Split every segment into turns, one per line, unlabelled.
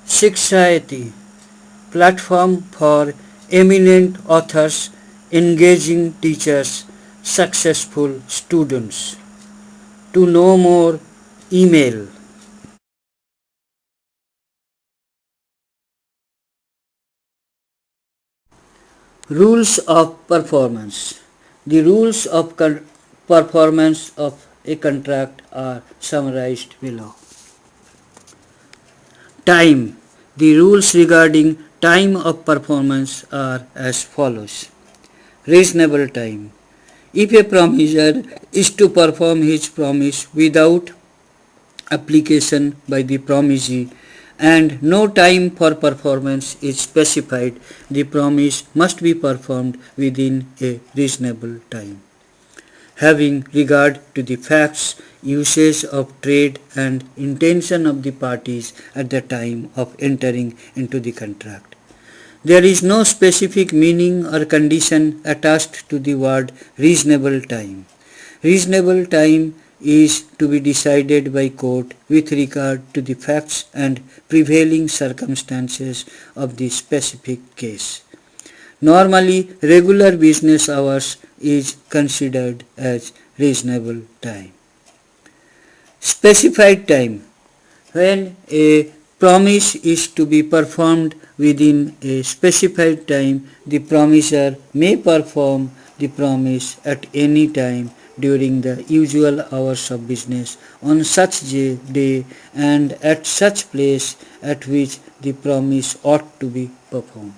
Sikshayati, platform for eminent authors, engaging teachers, successful students. To know more, email. Rules of performance. The rules of performance of a contract are summarized below. Time. The rules regarding time of performance are as follows. Reasonable time. If a promisor is to perform his promise without application by the promisee and no time for performance is specified, the promise must be performed within a reasonable time, having regard to the facts, usage of trade and intention of the parties at the time of entering into the contract. There is no specific meaning or condition attached to the word reasonable time. Reasonable time is to be decided by court with regard to the facts and prevailing circumstances of the specific case. Normally, regular business hours is considered as reasonable time. Specified time. When a promise is to be performed within a specified time, the promisor may perform the promise at any time during the usual hours of business on such day and at such place at which the promise ought to be performed.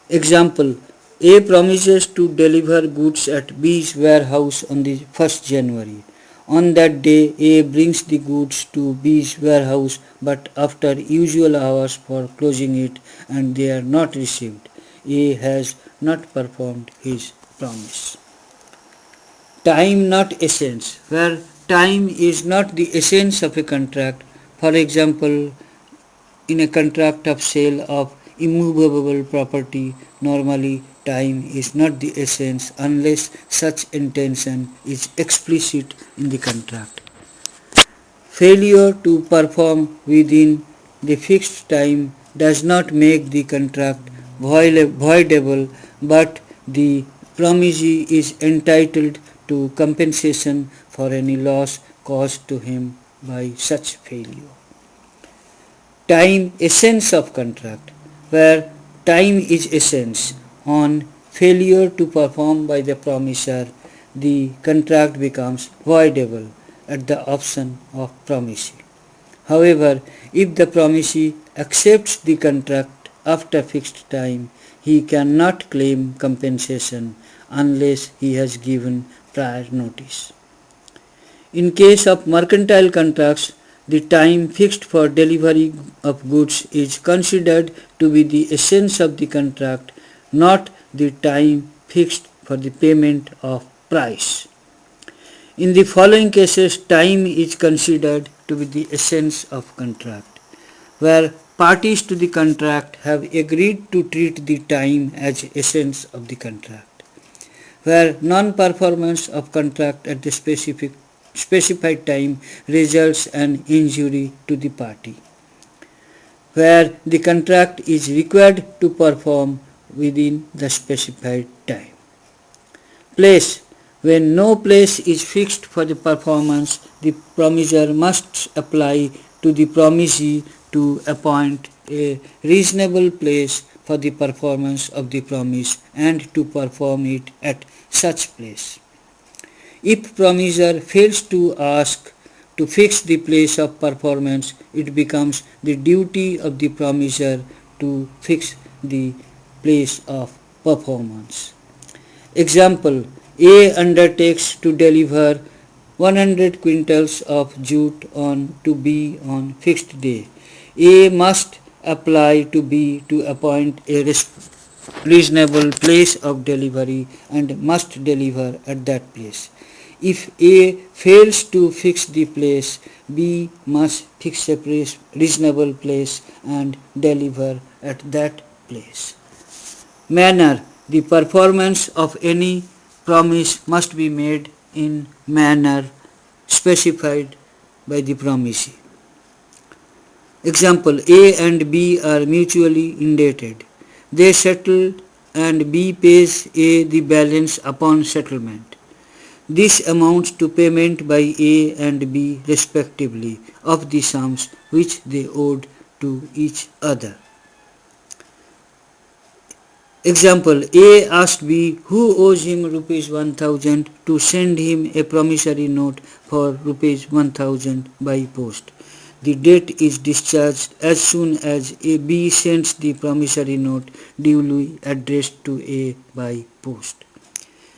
Example: A promises to deliver goods at B's warehouse on the 1st January. On that day, A brings the goods to B's warehouse, but after usual hours for closing it and they are not received. A has not performed his promise. Time not essence. Where time is not the essence of a contract, for example, in a contract of sale of immovable property, normally time is not the essence unless such intention is explicit in the contract. Failure to perform within the fixed time does not make the contract voidable, but the promisee is entitled to compensation for any loss caused to him by such failure. Time essence of contract. Where time is essence, on failure to perform by the promisor, the contract becomes voidable at the option of promisee. However, if the promisee accepts the contract after fixed time, he cannot claim compensation unless he has given prior notice. In case of mercantile contracts, the time fixed for delivery of goods is considered to be the essence of the contract, not the time fixed for the payment of price. In the following cases, time is considered to be the essence of contract. Where parties to the contract have agreed to treat the time as essence of the contract. Where non-performance of contract at the specified time results an injury to the party. Where the contract is required to perform within the specified time. Place. When no place is fixed for the performance, the promisor must apply to the promisee to appoint a reasonable place for the performance of the promise and to perform it at such place. If promisor fails to ask to fix the place of performance, it becomes the duty of the promisor to fix the place of performance. Example: A undertakes to deliver 100 quintals of jute to B on fixed day. A must apply to B to appoint a reasonable place of delivery and must deliver at that place. If A fails to fix the place, B must fix a reasonable place and deliver at that place. Manner. The performance of any promise must be made in manner specified by the promisee. Example, A and B are mutually indebted. They settle and B pays A the balance upon settlement. This amounts to payment by A and B respectively of the sums which they owed to each other. Example, A asked B, who owes him rupees 1000, to send him a promissory note for rupees 1000 by post. The debt is discharged as soon as A B sends the promissory note duly addressed to A by post.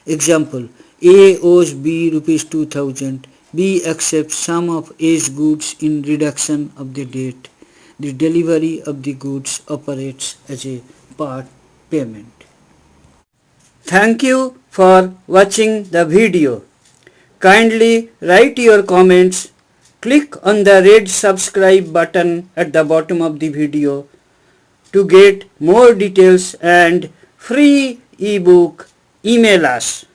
Example, A owes B rupees 2000. B accepts some of A's goods in reduction of the debt. The delivery of the goods operates as a part payment. Thank you for watching the video. Kindly write your comments. Click on the red subscribe button at the bottom of the video to get more details and free ebook. Email us.